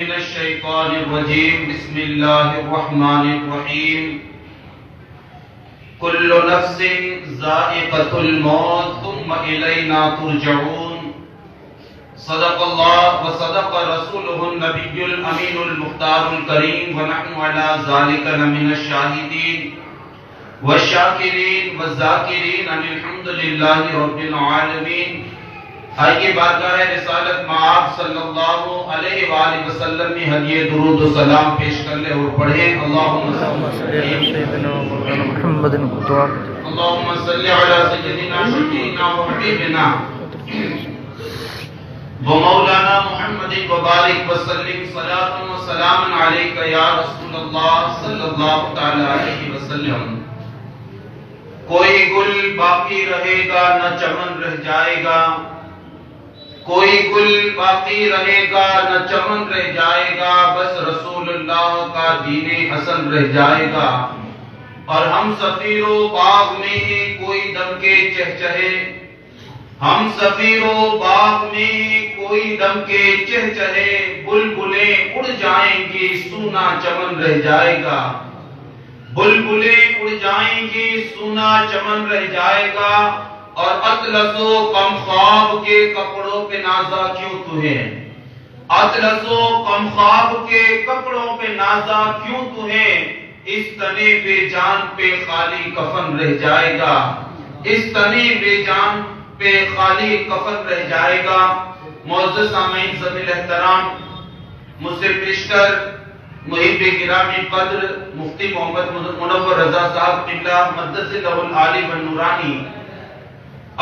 من الشیطان الرجیم بسم اللہ الرحمن الرحیم کل نفس ذائقۃ الموت ثم الینا ترجعون صدق اللہ وصدق رسولہ النبی الامین المختار الکریم ونحن علی ذلک لمن الشاہدین والشاکرین والذاکرین الحمد للہ رب العالمین۔ آئیے بارگاہ رسالت مآب صلی اللہ علیہ وآلہ وسلم میں ہدیہ درود و سلام پیش کر لیں اور پڑھیں۔ اللہم صلی علی سیدنا شفیعنا و حبیبنا و مولانا محمد وبارک وسلم صلاۃ و سلام علیک یا رسول اللہ صلی اللہ تعالی علیہ وسلم۔ کوئی گل باقی رہے گا نہ چمن رہ جائے گا، کوئی گل باقی رہے گا نہ چمن رہ جائے گا، بس رسول اللہ کا دین حسن رہ جائے گا۔ اور ہم سفیر و باغ میں کوئی دم کے چہچہے، ہم سفیر و باغ میں کوئی دم کے چہچہے، بلبلیں اڑ جائیں گی سونا چمن رہ جائے گا، بلبلیں اڑ جائیں گی سونا چمن رہ جائے گا۔ اور اطلس و کم خواب کے کپڑوں پہ نازا کیوں تو ہے، اطلس و کم خواب کے کپڑوں پہ نازا کیوں تو ہے، اس تنے بے جان پہ خالی کفن رہ جائے گا، اس تنے بے جان پہ خالی کفن رہ جائے گا۔ معزز سامعین ذوی احترام، مجھ سے پیشتر محب گرامی قدر مفتی محمد منور رضا صاحب قبلہ مدث لہ العالی والنورانی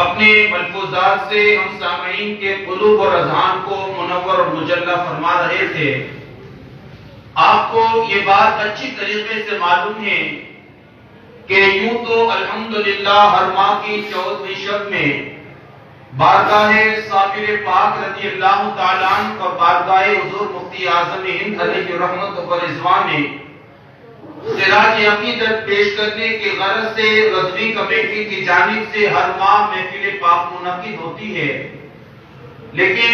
اپنے ملفوظات سے ہم سامعین کے قلوب اور اذہان کو منور اور مجلہ فرما رہے تھے۔ آپ کو یہ بات اچھی طریقے سے معلوم ہے کہ یوں تو الحمدللہ ہر ماہ کی 14ویں شب میں بارگاہ صابر پاک رضی اللہ تعالیٰ عنہ اور بارگاہ حضور مفتی اعظم ہند علیہ رحمت و رضوان میں خراج عقیدت پیش کرنے کے غرض سے رضوی کمیٹی کی جانب سے ہر ماہ محفل پاک منعقد ہوتی ہے، لیکن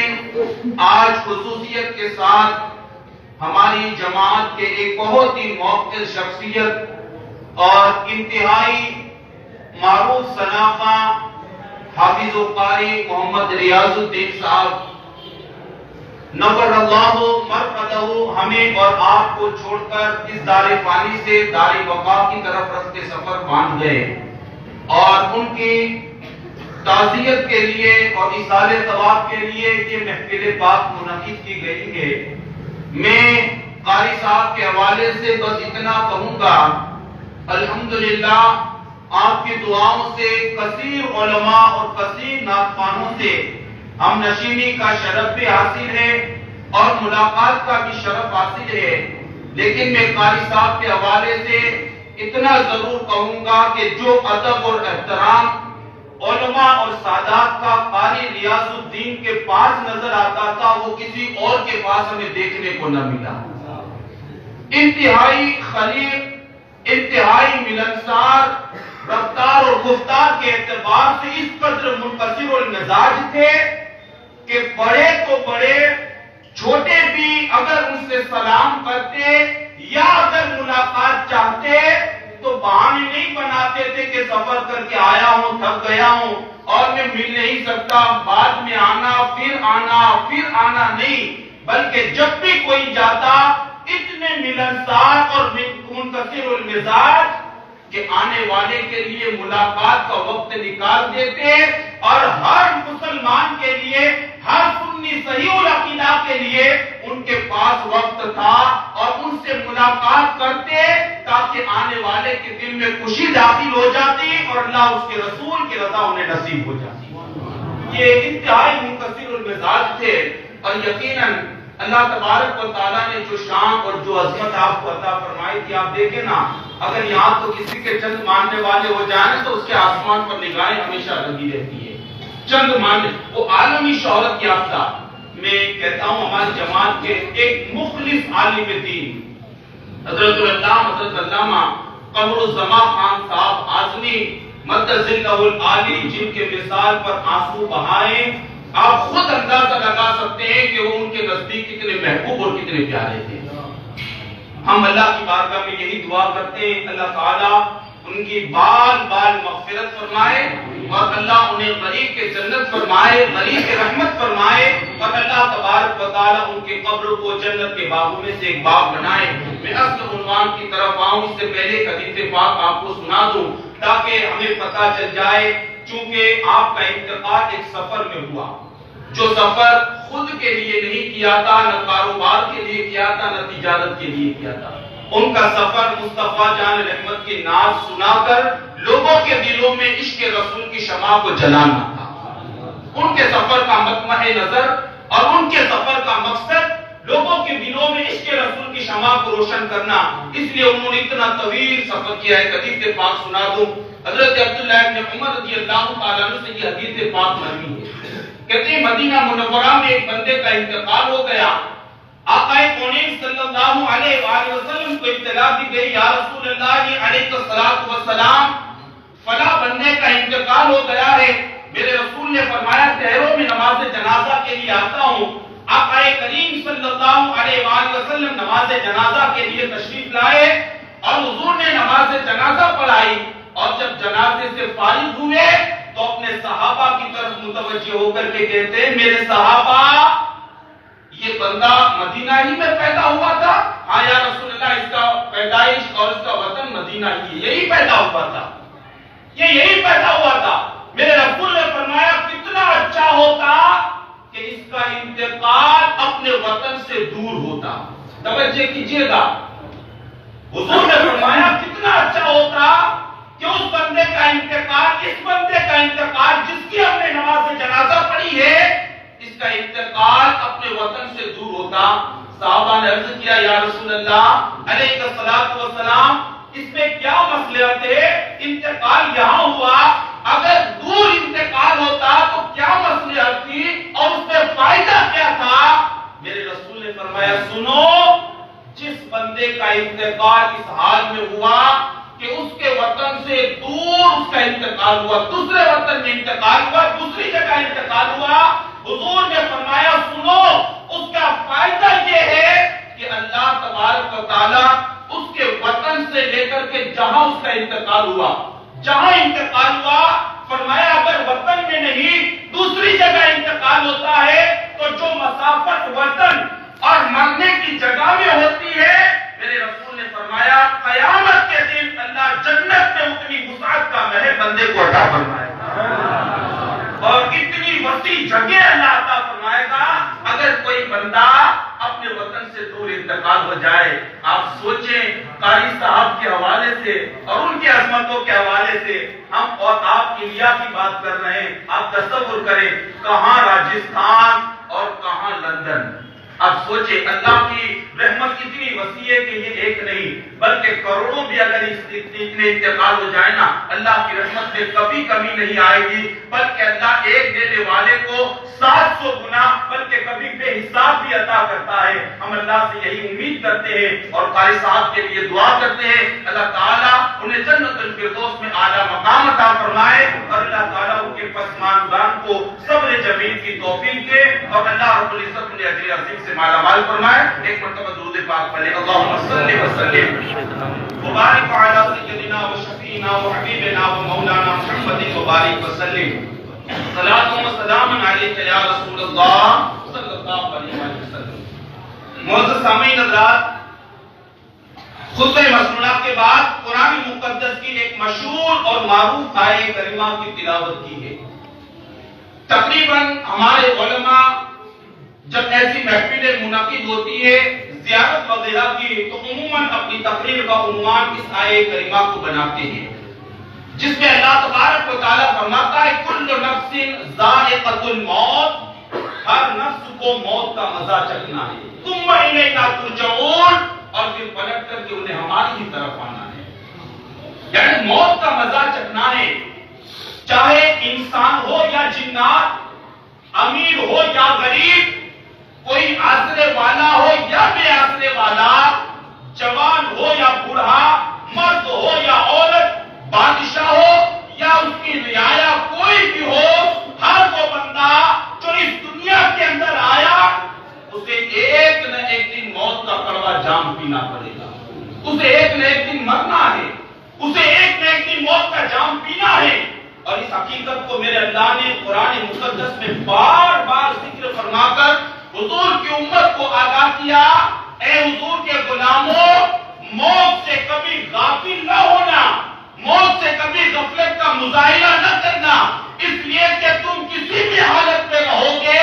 آج خصوصیت کے ساتھ ہماری جماعت کے ایک بہت ہی موقر شخصیت اور انتہائی معروف شناخہ حافظ و قاری محمد ریاض الدین صاحب نور اللہ مرقدہ ہمیں اور آپ کو چھوڑ کر اس دار فانی سے دار بقا کی طرف رفتے سفر باندھ گئے، اور ان کی تعزیت کے لیے اور ایصال ثواب کے لیے یہ محفل پاک منعقد کی گئی ہے۔ میں قاری صاحب کے حوالے سے بس اتنا کہوں گا، الحمدللہ آپ کی دعاؤں سے کثیر علماء اور کثیر نعتخوانوں سے ہم نشینی کا شرف بھی حاصل ہے اور ملاقات کا بھی شرف حاصل ہے، لیکن میں قاری صاحب کے حوالے سے اتنا ضرور کہوں گا کہ جو ادب اور احترام علماء اور سادات کا قاری ریاض الدین کے پاس نظر آتا تھا وہ کسی اور کے پاس ہمیں دیکھنے کو نہ ملا۔ انتہائی خلیق، انتہائی ملنسار، رفتار اور گفتار کے اعتبار سے اس قدر منکسر المزاج تھے کہ بڑے تو بڑے، چھوٹے بھی اگر ان سے سلام کرتے یا اگر ملاقات چاہتے تو بہانے نہیں بناتے تھے کہ سفر کر کے آیا ہوں، تھک گیا ہوں اور میں مل نہیں سکتا، بعد میں آنا پھر نہیں، بلکہ جب بھی کوئی جاتا اتنے ملنسار اور منکسر المزاج کہ آنے والے کے لیے ملاقات کا وقت نکال دیتے، اور ہر مسلمان کے لیے، ہر سنی صحیح العقیدہ کے لیے ان کے پاس وقت تھا اور ان سے ملاقات کرتے تاکہ آنے والے کے دل میں خوشی داخل ہو جاتی اور اللہ اس کے رسول کی رضا انہیں نصیب ہو جاتی۔ یہ انتہائی منکسر المزاج تھے، اور یقیناً اللہ تبارک و تعالیٰ نے جو شان اور جو عظمت آپ کو عطا فرمائی تھی، آپ دیکھیں نا، اگر یہاں تو کسی کے چند ماننے والے ہو جائیں تو اس کے آسمان پر نگاہیں ہمیشہ لگی رہتی ہے، چند ماننے، وہ عالمی شہرت یافتہ۔ میں کہتا ہوں ہماری جماعت کے ایک مخلص عالم دین حضرت علامہ قمر الزمان خان صاحب اعظمی مدث لہ العالی، جن کے مثال پر آنسو بہائے آپ خود اندازہ لگا سکتے ہیں کہ وہ ان کے نزدیک کتنے محبوب اور کتنے پیارے تھے۔ ہم اللہ کی بارگاہ میں یہی دعا کرتے ہیں اللہ تعالیٰ ان کی بال بال مغفرت فرمائے اور اللہ انہیں غریب کے جنت فرمائے، غریب کے رحمت فرمائے، اور اللہ تبارک و تعالیٰ ان کے قبر کو جنت کے باغوں میں سے ایک باغ بنائے۔ میں اصل عنوان کی طرف آؤں اس سے پہلے ایک حدیث پاک آپ کو سنا دوں تاکہ ہمیں پتہ چل جائے، چونکہ آپ کا انتقال ایک سفر میں ہوا، جو سفر خود کے لیے نہیں کیا تھا، نہ کاروبار کے لیے کیا تھا، نہ تجارت کے لیے کیا تھا۔ ان کا سفر مصطفیٰ جان رحمت کی نعت سنا کر لوگوں کے دلوں میں عشق رسول کی شمع کو جلانا تھا۔ ان کے سفر کا مطمع نظر اور ان کے سفر کا مقصد لوگوں کے دلوں میں عشق رسول کی شمع کو روشن کرنا، اس لیے انہوں نے اتنا طویل سفر کیا ہے۔ حدیث پاک سنا دوں، حضرت عبداللہ ابن عمر رضی اللہ تعالیٰ عنہ سے یہ حدیث پاک مروی ہے، کہتے ہیں مدینہ منورہ میں ایک بندے کا انتقال ہو گیا، آقا کونین صلی اللہ علیہ وآلہ وسلم کو اطلاع دی گئی، یا رسول اللہ علیہ الصلوۃ والسلام فلاں بندے کا انتقال ہو گیا ہے۔ میرے رسول نے فرمایا ٹھہرو میں نماز جنازہ کے لیے آتا ہوں۔ آقا کریم صلی اللہ علیہ وآلہ وسلم نماز جنازہ کے لیے تشریف لائے اور حضور نے نماز جنازہ پڑھائی، اور جب جنازے سے فارغ ہوئے تو اپنے صحابہ کی طرف متوجہ ہو کر کے کہتے ہیں میرے صحابہ یہ بندہ مدینہ ہی میں پیدا ہوا تھا؟ ہاں یا رسول اللہ، اس کا پیدائش اور اس کا وطن مدینہ ہی، یہی پیدا ہوا تھا، یہی پیدا ہوا تھا۔ میرے رسول نے فرمایا کتنا اچھا ہوتا کہ اس کا انتقال اپنے وطن سے دور ہوتا۔ توجہ کیجئے گا، حضور نے فرمایا کتنا اچھا ہوتا کہ اس بندے کا انتقال، اس بندے کا انتقال جس کی ہم نے نماز جنازہ پڑھی ہے، اس کا انتقال اپنے وطن سے دور ہوتا۔ صحابہ نے عرض کیا یا رسول اللہ علیہ الصلوۃ والسلام اس میں کیا مصلحت ہے؟ انتقال یہاں ہوا، اگر دور انتقال ہوتا تو کیا مصلحت تھی اور اس میں فائدہ کیا تھا؟ میرے رسول نے فرمایا سنو، جس بندے کا انتقال اس حال میں ہوا کہ اس کے وطن سے دور اس کا انتقال ہوا، دوسرے وطن میں انتقال ہوا، دوسری جگہ انتقال ہوا، حضور نے فرمایا سنو، اس کا فائدہ یہ ہے کہ اللہ تبارک و تعالی اس کے وطن سے لے کر کے جہاں اس کا انتقال ہوا، جہاں انتقال ہوا، فرمایا اگر وطن میں نہیں دوسری جگہ انتقال ہوتا ہے تو جو مسافت وطن اور مرنے کی جگہ میں ہوتی ہے، میرے رسول نے فرمایا قیامت کے دن اللہ جنت میں اتنی وسعت کا محل بندے کو عطا فرمائے گا اور اتنی وسیع جگہ اللہ عطا فرمائے گا اگر کوئی بندہ اپنے وطن سے دور انتقال ہو جائے۔ آپ سوچیں قاری صاحب کے حوالے سے اور ان کی عظمتوں کے حوالے سے ہم اور آپ انڈیا کی بات کر رہے ہیں، آپ تصور کریں کہاں راجستھان اور کہاں لندن۔ آپ سوچیں اللہ کی رحمت اتنی وسیع ہے کہ یہ ایک نہیں بلکہ کروڑوں بھی اگر اتنے انتقال ہو جائے نا، اللہ کی رحمت میں کبھی کمی نہیں آئے گی، بلکہ اللہ ایک دینے والے کو 700 گنا بلکہ کبھی بے حساب بھی عطا کرتا ہے۔ ہم اللہ سے یہی امید کرتے ہیں اور قاری صاحب کے لیے دعا کرتے ہیں اللہ تعالیٰ انہیں جنت الفردوس میں اعلیٰ مقام عطا فرمائے اور اللہ تعالیٰ ان کے پسماندگان کو صبر جمیل کی توفیق دے اور اللہ رب العزت انہیں اجر عظیم سے مالا مال فرمائے۔ ایک مرتبہ درود پاک پڑھیں، اللہم صلی وسلم وبارک علی سیدنا و شفیعنا و حبیبنا و مولانا محمد وبارک وسلم صلاۃ و سلام علیک یا رسول اللہ صلی اللہ علیہ وسلم۔ معزز سامعین حضرات، خطبہ مسنونہ کے بعد قرآن مقدس کی ایک مشہور اور معروف آیہ کریمہ کی تلاوت کی ہے۔ تقریباً ہمارے علماء جب ایسی محفلیں منعقد ہوتی ہے زیارت وغیرہ کی تو عموماً اپنی تقریر کا عنوان اس آیہ کریمہ کو بناتے ہیں، جس میں اللہ تبارک و تعالیٰ فرماتا ہے کل نفس ذائقۃ الموت، ہر نفس کو موت کا مزہ چکھنا ہے، ثم الینا ترجعون، اور پھر پلٹ کر کے انہیں ہماری ہی طرف آنا ہے۔ یعنی موت کا مزہ چکھنا ہے، چاہے انسان ہو یا جنات، امیر ہو یا غریب، کوئی آسرے والا ہو یا بے آسرے والا، جوان ہو یا بوڑھا، مرد ہو یا عورت، بادشاہ ہو یا اس کی رعایا کوئی بھی ہو، ہر وہ بندہ جو اس جام پینا پڑے گا. اسے ایک نہ ایک دن مرنا ہے, اسے ایک نہ ایک دن موت کا جام پینا ہے. اور اس حقیقت کو میرے اللہ نے قرآن مقدس میں بار بار ذکر فرما کر حضور کی امت کو آگاہ کیا, اے حضور کے غلاموں, موت سے کبھی غافل نہ ہونا, موت سے کبھی غفلت کا مظاہرہ نہ کرنا, اس لیے کہ تم کسی بھی حالت میں رہو گے.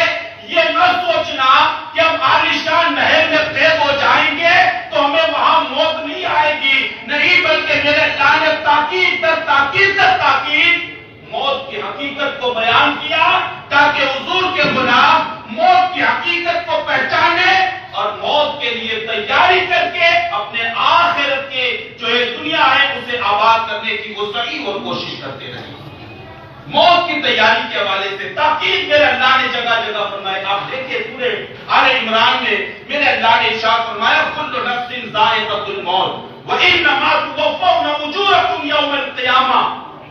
یہ نہ سوچنا کہ ہم عالیشان محل میں قید ہو جائیں گے تو ہمیں وہاں موت نہیں آئے گی, نہیں, بلکہ میرے اللہ نے تاکید در تاکید در تاکید موت کی حقیقت کو بیان کیا تاکہ حضور کے غلام موت کی حقیقت کو پہچانے اور موت کے لیے تیاری کر کے اپنے آخرت کے جو یہ دنیا ہے اسے آباد کرنے کی وہ صحیح اور کوشش کرتے رہیں. موت کی تیاری کے حوالے سے تاکید میرے اللہ نے جگہ جگہ فرمایا. آپ دیکھیں سورہ آل عمران میں میرے اللہ نے ارشاد فرمایا کل نفس ذائقۃ الموت وانما توفون اجورکم یوم القیامہ.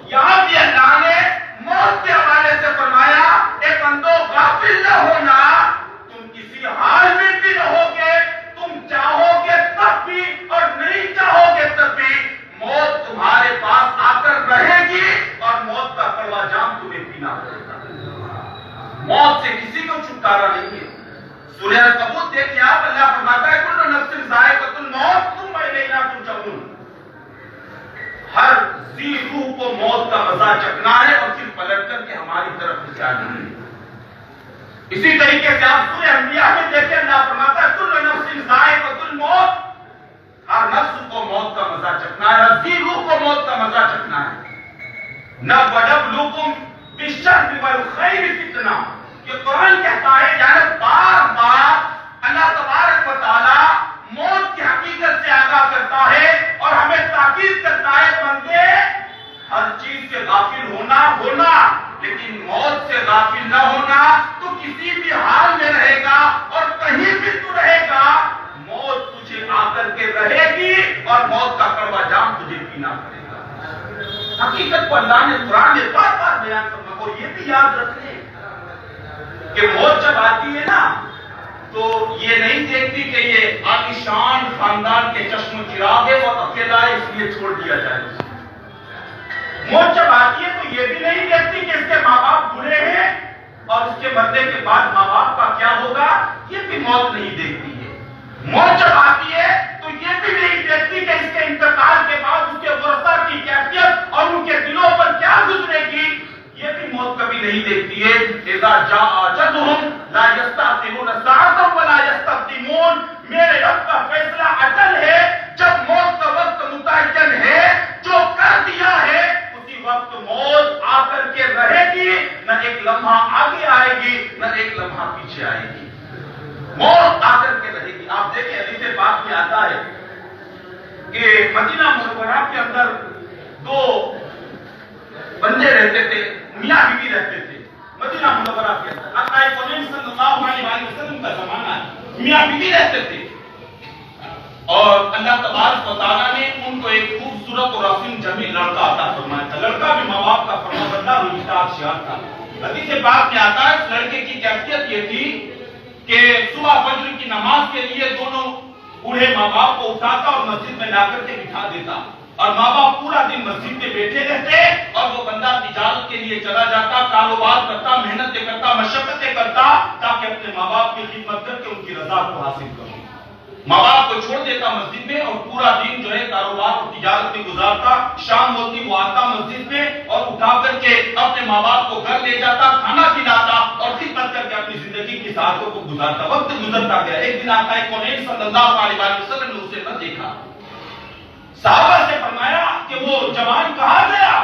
یہاں بھی اللہ نے موت کے حوالے سے فرمایا اے بندو غافل نہ ہونا, تم کسی حال میں بھی رہو گے, تم چاہو گے تب بھی اور نہیں چاہو گے تب بھی موت تمہارے پاس آ کر رہے گی اور موت کا کڑوا جام تمہیں پینا پڑے گا. موت سے کسی کو چھٹکارا نہیں ہے. سورہ العنکبوت دیکھیں آپ, اللہ فرماتا ہے کل نفس ذائقۃ الموت ثم الینا ترجعون. ہر ذی روح کو موت کا مزہ چکھنا ہے اور پھر پلٹ کر کے ہماری طرف جانا ہے. اسی طریقے سے آپ سورہ انبیاء میں دیکھیں اللہ فرماتا ہے کل نفس ذائقۃ الموت, ہر نفس کو موت کا مزہ چکھنا ہے, ہر ذی روح کو موت کا مزہ چکھنا ہے. نبلوکم بالشر والخیر فتنہ, یہ قرآن کہتا ہے یعنی بار بار اللہ تبارک و تعالی موت کی حقیقت سے آگاہ کرتا ہے اور ہمیں تاکید کرتا ہے بندے ہر چیز سے غافل ہونا لیکن موت سے غافل نہ ہونا. تو کسی بھی حال میں رہے گا اور کہیں بھی تو رہے گا, موت تجھے آ کر کے رہے گی اور موت کا کڑوا جام تجھے پینا پڑے گا. حقیقت کو اللہ نے قرآن میں بار بار بیان کرنا. اور یہ بھی یاد رکھ لیں کہ موت جب آتی ہے نا تو یہ نہیں دیکھتی کہ یہ عالیشان خاندان کے چشم و چراغ ہے اور اکیلا ہے اس لیے چھوڑ دیا جائے. موت جب آتی ہے تو یہ بھی نہیں دیکھتی کہ اس کے ماں باپ بوڑھے ہیں اور اس کے مرنے کے بعد ماں باپ کا کیا ہوگا, یہ بھی موت نہیں دیکھتی ہے. موت جب آتی ہے تو یہ بھی نہیں دیکھتی کہ اس کے انتقال کے بعد اس کے ورثہ کی کیفیت اور ان کے دلوں پر کیا گزرے گی, یہ بھی موت کبھی نہیں دیکھتی ہے. اذا جاء اجلهم لا يستأخرون ساعة ولا يستقدمون. میرے رب کا فیصلہ اجل ہے, جب موت کا وقت متعین ہے, جو کر دیا ہے اسی وقت موت آ کر کے رہے گی, نہ ایک لمحہ آگے آئے گی نہ ایک لمحہ پیچھے آئے گی. موت آ کر کے رہے گی. آپ دیکھیں حدیث پاک میں آتا ہے کہ مدینہ منورہ کے اندر دو بندے رہتے تھے, میاں بیوی رہتے تھے مدینہ منورہ کے اندر. آقا کریم صلی اللہ علیہ وسلم کا زمانہ ہے, میاں بیوی رہتے تھے اور اللہ تبارک و تعالیٰ نے ان کو ایک خوبصورت اور حسین جمیل لڑکا عطا فرمایا تھا. لڑکا بھی ماں باپ کا فرمانبردار اور اطاعتشار تھا. حدیث پاک میں آتا ہے اس لڑکے کی کیفیت یہ تھی کہ صبح فجر کی نماز کے لیے دونوں بوڑھے ماں باپ کو اٹھاتا اور مسجد میں لا کر کے بٹھا دیتا اور ماں باپ پورا دن مسجد میں بیٹھے رہتے اور وہ بندہ تجارت کے لیے چلا جاتا, کاروبار کرتا, محنتیں کرتا, مشقتیں کرتا تاکہ اپنے ماں باپ کی خدمت کر کے ان کی رضا کو حاصل کرے. ماں باپ کو چھوڑ دیتا مسجد میں اور پورا دن جو ہے کاروبار اور تجارت میں گزارتا. شام ہوتی وہ آتا مسجد میں اور اٹھا کر کے اپنے ماں باپ کو گھر لے جاتا, کھانا کھلاتا اور خدمت کر کے اپنی زندگی کی ساعتوں کو گزارتا. وقت گزرتا گیا. ایک دن آقا کونین صلی اللہ علیہ وسلم نے اسے نہ دیکھا. صحابہ سے فرمایا کہ وہ جوان کہاں گیا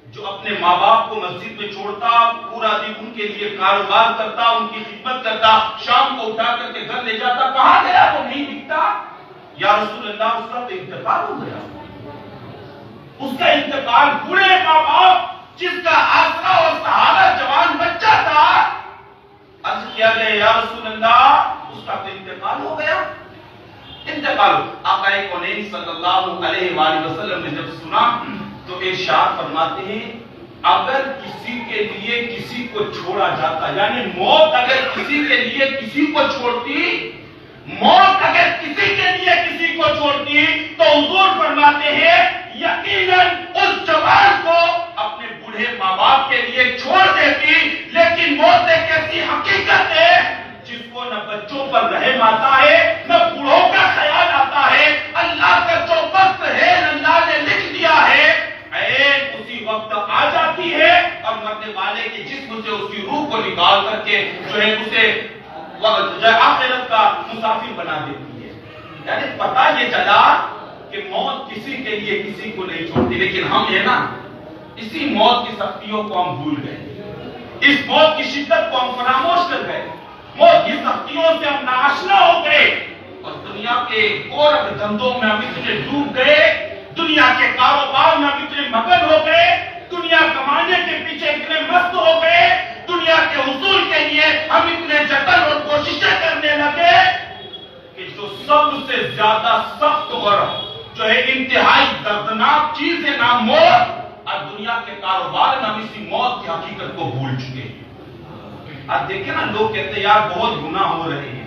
جو اپنے ماں باپ کو مسجد میں چھوڑتا, پورا دن ان کے لیے کاروبار کرتا, ان کی خدمت کرتا, شام کو اٹھا کر کے گھر لے جاتا, کہاں گیا وہ نہیں دکھتا. یا رسول اللہ اس کا تو انتقال ہو گیا. اس کا انتقال بوڑھے ماں باپ جس کا آسرا اور سہارا جوان بچہ تھا, عرض کیا گیا یا رسول اللہ اس کا تو انتقال ہو گیا. انتقال. آقا کونین صلی اللہ علیہ وآلہ وسلم نے جب سنا تو ارشاد فرماتے ہیں اگر کسی کے لیے کسی کو چھوڑا جاتا, یعنی موت اگر کسی کے لیے کسی کو چھوڑتی, موت اگر کسی کے لیے جو ہے اسے آخرت کا مسافر بنا دیتی ہے. یعنی پتہ یہ چلا کہ موت کسی کے لیے کسی کو نہیں چھوڑتی، لیکن ہم ہے نا اسی موت کی سختیوں کو ہم بھول گئے، اس موت کی شدت کو ہم فراموش کر گئے، موت کی سختیوں سے ہم ناآشنا ہو گئے اور دنیا کے گورکھ دھندوں میں ہم اتنے ڈوب گئے، دنیا کے کاروبار میں ہم اتنے مگن ہو گئے، دنیا کمانے کے پیچھے اتنے مست ہو گئے، دنیا کے حصول کے لیے ہم اتنے جتن اور کوششیں کرنے لگے کہ جو سب سے زیادہ سخت اور جو ہے انتہائی دردناک چیز ہے نا موت، آج دنیا کے کاروبار میں ہم اسی موت کی حقیقت کو بھول چکے ہیں. آج دیکھیں نا لوگ کہتے ہیں یار بہت گناہ ہو رہے ہیں،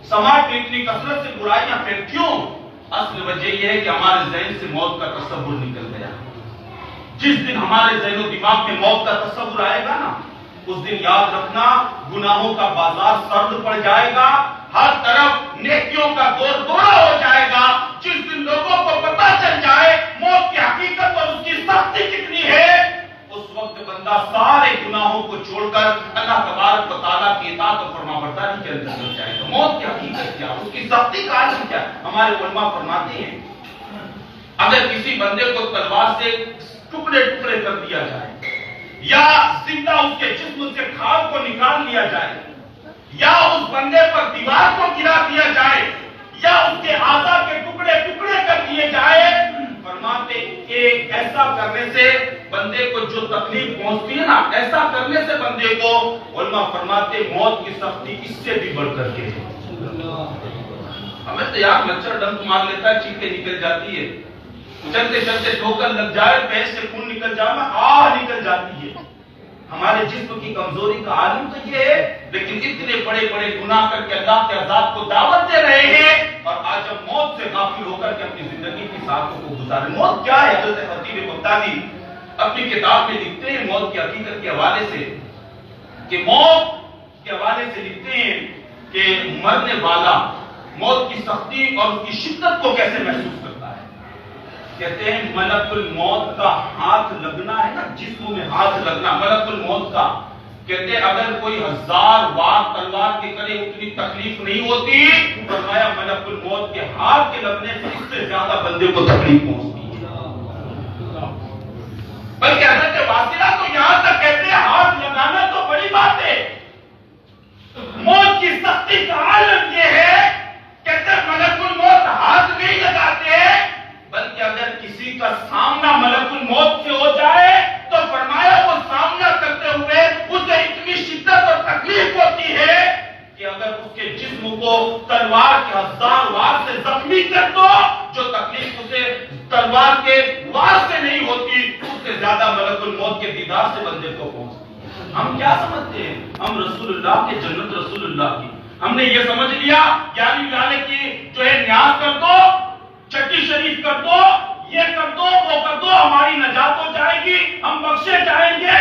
سماج میں اتنی کثرت سے برائیاں پھر کیوں؟ اصل وجہ یہ ہے کہ ہمارے ذہن سے موت کا تصور نکل گیا. جس دن ہمارے ذہن و دماغ میں موت کا تصور آئے گا نا، اس دن یاد رکھنا گناہوں کا بازار سرد پڑ جائے گا، ہر طرف نیکیوں کا دور دورہ ہو جائے گا. جس دن لوگوں کو پتہ چل جائے موت کی حقیقت اور اس کی سختی کتنی ہے، اس وقت بندہ سارے گناہوں کو چھوڑ کر اللہ تبارک و تعالیٰ کی اطاعت و فرمانبرداری کے اندر چل جائے گا. موت کی حقیقت کیا، اس کی سختی کا عالم کیا؟ ہمارے علماء فرماتے ہیں اگر کسی بندے کو تلوار سے ٹکڑے ٹکڑے کر دیا جائے، یا زندہ اس کے جسم سے کھال کو نکال لیا جائے، یا اس بندے پر دیوار کو گرا دیا جائے، یا اس کے اعضاء کے ٹکڑے ٹکڑے کر دیے جائے، فرماتے کہ ایسا کرنے سے بندے کو جو تکلیف پہنچتی ہے نا، ایسا کرنے سے بندے کو علماء فرماتے موت کی سختی اس سے بھی بڑھ کر کے ہے. ہمیں تو یار مچھر ڈنک مار لیتا ہے، چیخیں نکل جاتی ہے، چلتے چلتے ٹھوکر لگ جائے، پیٹ سے خون نکل جائے، آہ نکل جاتی ہے. ہمارے جسم کی کمزوری کا عالم تو یہ ہے، لیکن اتنے بڑے بڑے گناہ کر کے اللہ کے عذاب کو دعوت دے رہے ہیں، اور آج ہم موت سے غافل ہو کر کے اپنی زندگی کی ساعتوں کو گزارے. موت کیا ہے؟ حضرت خطیب بغدادی اپنی کتاب میں لکھتے ہیں موت کی حقیقت کے حوالے سے، کہ موت کے حوالے سے لکھتے ہیں کہ مرنے والا موت کی سختی اور اس کی شدت کو کیسے محسوس کرتا ہے. کہتے ہیں ملک الموت کا ہاتھ لگنا ہے نا، جسم میں ہاتھ لگنا ملک الموت کا، کہتے ہیں اگر کوئی 1000 وار تلوار کے کرے اتنی تکلیف نہیں ہوتی، فرمایا ملک الموت کے ہاتھ کے لگنے سے اس سے زیادہ بندے کو تکلیف پہنچتی ہے. بلکہ حضرت واصلہ تو یہاں تک کہتے ہیں ہاتھ لگانا تو بڑی بات ہے، موت کی سختی کا عالم یہ ہے، کہتے ہیں ملک الموت ہاتھ نہیں لگاتے، بلکہ اگر کسی کا سامنا ملک الموت سے ہو جائے تو فرمایا وہ سامنا کرتے ہوئے اسے اتنی شدت اور تکلیف ہوتی ہے کہ اگر اس کے جسم کو تلوار کے 1000 وار سے زخمی کر دو، جو تکلیف اسے تلوار کے وار سے نہیں ہوتی، اس سے زیادہ ملک الموت کے دیدار سے بندے کو پہنچتی ہے. ہم کیا سمجھتے ہیں؟ ہم رسول اللہ کے جنت رسول اللہ کی، ہم نے یہ سمجھ لیا یعنی والے کی جو ہے نیاز کر دو، چٹی شریف کر دو، یہ کر دو، وہ کر دو، ہماری نجات ہو جائے گی، ہم بخشے جائیں گے.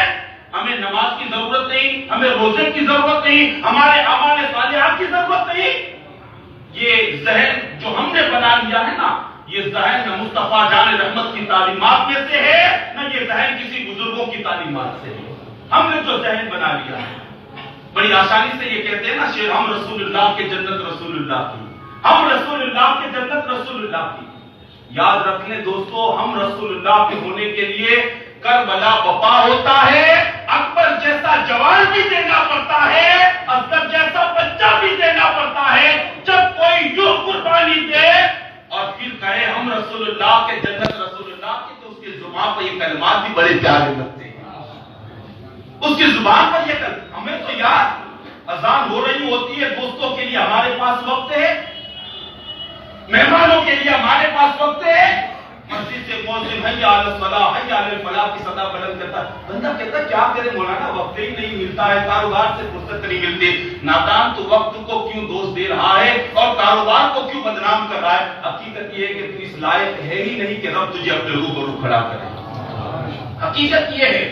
ہمیں نماز کی ضرورت نہیں، ہمیں روزے کی ضرورت نہیں، ہمارے اعمال صالحات کی ضرورت نہیں. یہ ذہن جو ہم نے بنا لیا ہے نا، یہ ذہن نہ مصطفیٰ جان رحمت کی تعلیمات میں سے ہے، نہ یہ ذہن کسی بزرگوں کی تعلیمات سے ہے. ہم نے جو ذہن بنا لیا ہے، بڑی آسانی سے یہ کہتے ہیں نا شیر ہم رسول اللہ کے جنت رسول اللہ کی، ہم رسول اللہ کے جنت رسول اللہ کی. یاد رکھ لیں دوستو، ہم رسول اللہ کے ہونے کے لیے کربلا بپا ہوتا ہے، اکبر جیسا جوان بھی دینا پڑتا ہے، اصغر جیسا بچہ بھی دینا پڑتا ہے. جب کوئی یوں قربانی دے اور پھر کہے ہم رسول اللہ کے جنت رسول اللہ کی، تو اس کی زبان پر یہ کلمات بھی بڑے پیارے لگتے ہیں. اس کی زبان پر یہ ہمیں تو یاد اذان ہو رہی ہوتی ہے، دوستوں کے لیے ہمارے پاس وقت ہے، مہمانوں کے لیے ہمارے پاس وقت ہے، مسجد سے مؤذن حی علی الصلاۃ حی علی الفلاح کی صدا بلند کرتا ہے. بندہ کہتا ہے کیا کرے مولانا، وقت ہی نہیں ملتا ہے، کاروبار سے فرصت نہیں ملتی. نادان تو وقت کو کیوں دوست دے رہا ہے اور کاروبار کو کیوں بدنام کر رہا ہے. حقیقت یہ ہے کہ تو اس لائق ہے ہی نہیں کہ رب تجھے اپنے روبرو کھڑا کرے. حقیقت یہ ہے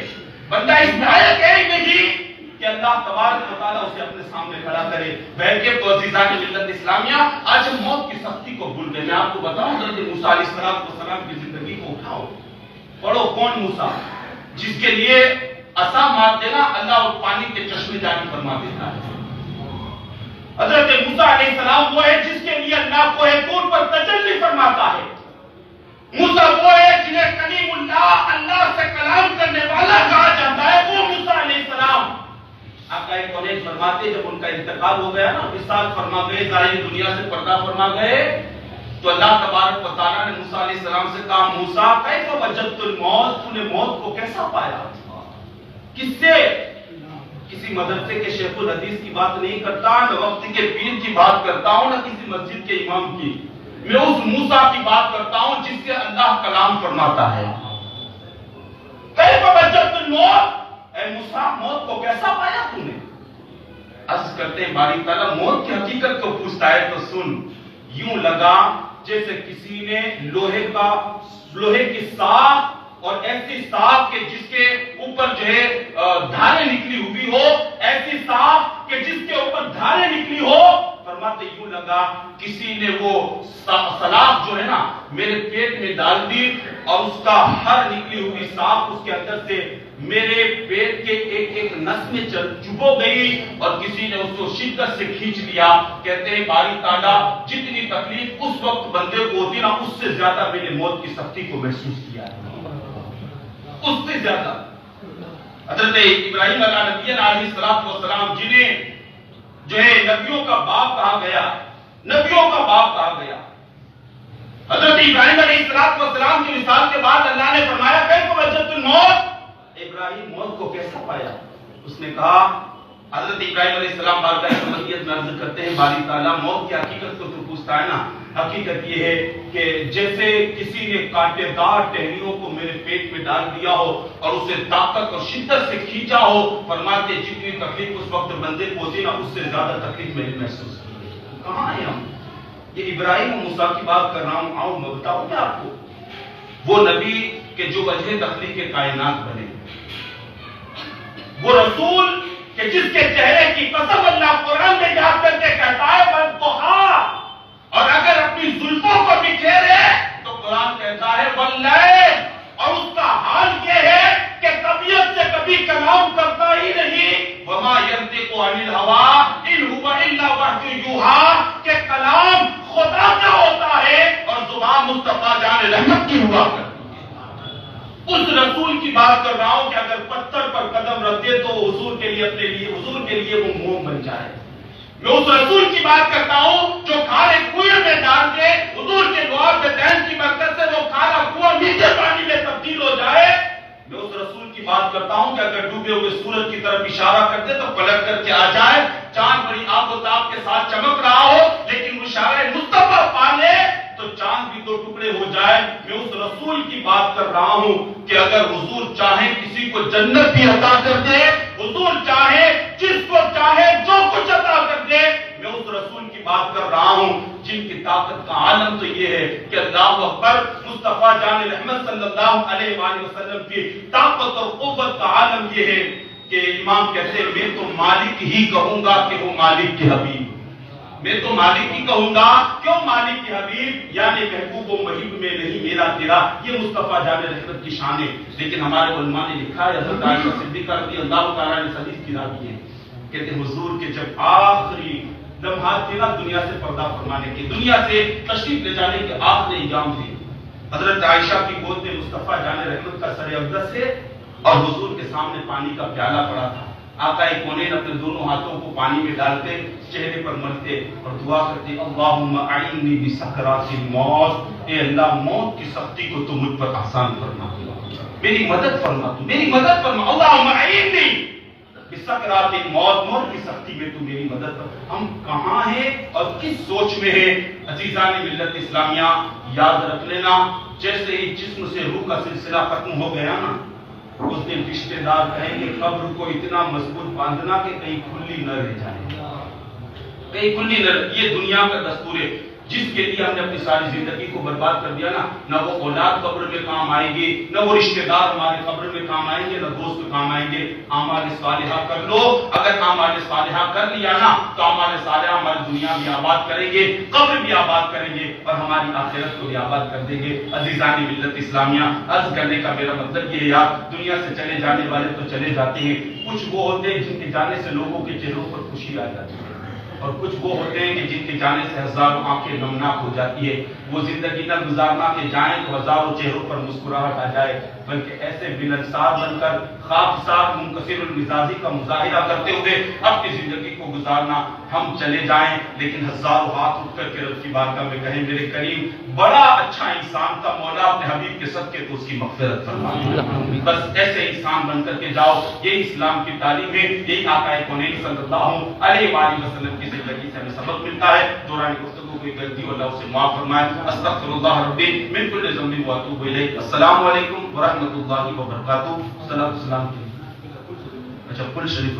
بندہ اس لائق ہے ہی نہیں کہ اللہ تبارک و تعالیٰ اسے اپنے سامنے کھڑا کرے. بہرکیف کو عزیزان ملت اسلامیہ، آج ہم موت کی سختی کو بھول گئے. میں آپ کو بتاؤں حضرت موسیٰ علیہ السلام کی زندگی کو اٹھاؤ پڑھو. کون موسیٰ؟ جس کے لیے عصا مار دینا اللہ اور پانی کے چشمے جاری فرما دیتا ہے. حضرت موسیٰ علیہ السلام وہ ہے جس کے لیے اللہ کوہ طور پر تجلی فرماتا ہے. موسیٰ وہ ہے جنہیں کلیم اللہ، اللہ سے کلام کرنے والا کہا جاتا ہے، وہ موسیٰ علیہ السلام. آقا کونین فرماتے جب ان کا انتقال ہو گیا نا، وصال فرما گئے، ظاہری دنیا سے پردہ فرما گئے، تو اللہ تبارک و تعالیٰ نے موسیٰ علیہ السلام سے کہا موسیٰ کیف وجدت الموت، تو نے موت کو کیسا پایا؟ کس سے؟ کسی مدرسے کے شیخ الحدیث کی بات نہیں کرتا، نہ وقت کے پیر کی بات کرتا ہوں، نہ کسی مسجد کے امام کی. میں اس موسیٰ کی بات کرتا ہوں جس سے اللہ کلام فرماتا ہے. کیف وجدت الموت، اے موسیٰ موت کو کیسا پایا تم نے؟ عرض کرتے ہیں باری تعالیٰ موت کی حقیقت کو پوچھتا ہے تو سن. یوں لگا جیسے کسی نے لوہے کی ساخ اور ایسی ساخ کے جس کے اوپر جو ہے دھاریں نکلی ہوئی ہو، ایسی ساخ کہ جس کے اوپر دھاریں نکلی ہو. فرماتے یوں لگا کسی نے وہ سلاخ جو ہے نا میرے پیٹ میں ڈال دی اور اس کا ہر نکلی ہوئی ساخ اس کے اندر سے میرے پیٹ کے ایک ایک نس میں چبو گئی اور کسی نے اس کو شدت سے کھینچ لیا. کہتے ہیں باری تعالیٰ جتنی تکلیف اس وقت بندے کو ہوتی نا، اس سے زیادہ میں نے موت کی سختی کو محسوس کیا ہے، اس سے زیادہ. حضرت ابراہیم علیہ السلام جنہیں جو ہے نبیوں کا باپ کہا گیا، نبیوں کا باپ کہا گیا، حضرت ابراہیم علیہ السلام کی مثال کے بعد اللہ نے فرمایا کیف وجدت الموت، ابراہیم موت کو کیسا پایا؟ اس نے کہا حضرت ابراہیم علیہ السلام بارگاہ رحمت میں عرض کرتے ہیں باری تعالیٰ موت کی حقیقت کو تو پوچھتا ہے نا. حقیقت یہ ہے کہ جیسے کسی نے کانٹے دار ٹہنیوں کو میرے پیٹ میں ڈال دیا ہو اور اسے طاقت اور شدت سے کھینچا ہو. فرماتے جتنی تکلیف اس وقت بندے کو ہوتی نا، اس سے زیادہ تکلیف میں نے محسوس کی. کہاں ہیں ہم؟ یہ ابراہیم و موسیٰ کی بات کر رہا ہوں. آؤ میں بتاؤں گا آپ کو وہ نبی کہ جو وجہ تخلیق کائنات بنے، وہ رسول کہ جس کے چہرے کی قسم اللہ قرآن میں یاد کر کے کہتا ہے والضحیٰ، اور اگر اپنی زلفوں کو بکھیرے تو قرآن کہتا ہے واللیل، اور اس کا حال یہ ہے کہ طبیعت سے کبھی کلام کرتا ہی نہیں. وما ينطق عن الهوى ان هو الا وحی یوحی، کہ کلام خدا کا ہوتا ہے اور زبان مصطفیٰ جان رحمت کی ہوا کرتی ہے. اس رسول کی بات کر رہا ہوں کہ اگر پتھر پر قدم رکھ دے تو حضور کے لیے اپنے لیے حضور کے لیے وہ موم بن جائے. میں اس رسول کی بات کرتا ہوں جو کھارے کنویں میں ڈال دے حضور کے دعا پہ دین کی برکت سے وہ کھارا کنواں میٹھے پانی میں تبدیل ہو جائے. میں اس رسول کی بات کرتا ہوں کہ اگر ڈوبے ہوئے سورج کی طرف اشارہ کر دے تو پلٹ کر کے آ جائے. چاند بڑی آب و تاب کے ساتھ چمک رہا ہو لیکن اشارہ مصطفیٰ پا لے تو چاند بھی دو ٹکڑے ہو جائے. میں اس رسول کی بات کر رہا ہوں کہ اگر حضور چاہے کسی کو جنت بھی عطا کر دے، حضور چاہے جس کو چاہے جو کچھ عطا کر دے. میں اس رسول کی بات کر رہا ہوں جن کی طاقت کا عالم تو یہ ہے کہ اللہ اکبر، مصطفیٰ جان رحمت صلی اللہ علیہ وآلہ وسلم کی طاقت اور قوت کا عالم یہ ہے کہ امام کہتے ہیں میں تو مالک ہی کہوں گا کہ وہ مالک کے حبیب. میں تو مالک ہی کہوں گا کیوں مالک کے حبیب، یعنی محبوب و محب میں نہیں میرا تیرا، یہ مصطفیٰ جان رحمت کی شان ہے. لیکن ہمارے علماء نے لکھا ہے، حضرت عائشہ صدیقہ رضی اللہ تعالیٰ نے حدیث کی راوی ہے، کہتے ہیں حضور کے جب آخری لمحات تھے نا دنیا سے پردہ فرمانے کے، دنیا سے تشریف لے جانے کے آخری ایام تھے، حضرت عائشہ کی گود میں مصطفیٰ جان رحمت کا سر اقدس ہے اور حضور کے سامنے پانی کا پیالہ پڑا تھا. آقا کونین اپنے دونوں ہاتھوں کو پانی میں ڈالتے، چہرے پر ملتے اور دعا کرتے اللہم اعنی بسکرات الموت، اے اللہ موت کی سختی کو تو مجھ پر آسان فرما، میری مدد فرما، تو میری مدد فرما. اللہم اعنی بسکرات الموت، موت کی سختی میں تو میری مدد فرما. ہم کہاں ہیں اور کس سوچ میں ہیں؟ عزیزان ملت اسلامیہ یاد رکھ لینا، جیسے ہی جسم سے روح کا سلسلہ ختم ہو گیا نا، اس دن رشتے دار کہیں گے قبر کو اتنا مضبوط باندھنا کہ کہیں کھلی نہ رہ جائے، کہیں کھلی نہ. یہ دنیا کا دستور ہے. جس کے لیے ہم نے اپنی ساری زندگی کو برباد کر دیا نا، نہ وہ اولاد قبر میں کام آئیں گے، نہ وہ رشتے دار ہمارے قبر میں کام آئیں گے، نہ دوست کام آئیں گے. اعمال صالحہ کر لو، اگر اعمال صالحہ کر لیا نا تو اعمال صالحہ ہماری دنیا بھی آباد کریں گے، قبر بھی آباد کریں گے اور ہماری آخرت کو بھی آباد کر دیں گے. عزیزان ملت اسلامیہ، عرض کرنے کا میرا مطلب یہ ہے یار، دنیا سے چلے جانے والے تو چلے جاتے ہیں، کچھ وہ ہوتے ہیں جن کے جانے سے لوگوں کے چہروں پر خوشی آ جاتی ہے، اور کچھ وہ ہوتے ہیں کہ جن کے جانے سے ہزاروں آنکھیں نمناک ہو جاتی ہے. وہ زندگی نہ گزارنا کہ جائیں تو ہزاروں چہروں پر مسکراہٹ آ جائے، بلکہ ایسے ملنسار بن کر خاک ساتھ منکسر المزاجی کا مظاہرہ کرتے ہوئے اپنی زندگی کو گزارنا. ہم چلے جائیں لیکن ہزاروں ہاتھ اٹھ کر کے رب کی بارگاہ میں کہیں میرے کریم بڑا اچھا انسان تھا، مولا اپنے حبیب کے صدقے تو اس کی مغفرت فرما. بس ایسے انسان بن کر کے جاؤ. یہ اسلام کی تعلیم ہے، یہی آقا کونین صلی اللہ علیہ وآلہ وسلم کی زندگی سے ہمیں سبق ملتا ہے. دوران گفتگو کوئی غلطی ہو اللہ اسے معاف فرمائے. استغفر اللہ ربی من کل ذنب واتوب الیہ. السلام علیکم ورحمۃ اللہ وبرکاتہ. صلاۃ السلام. اچھا کل شریف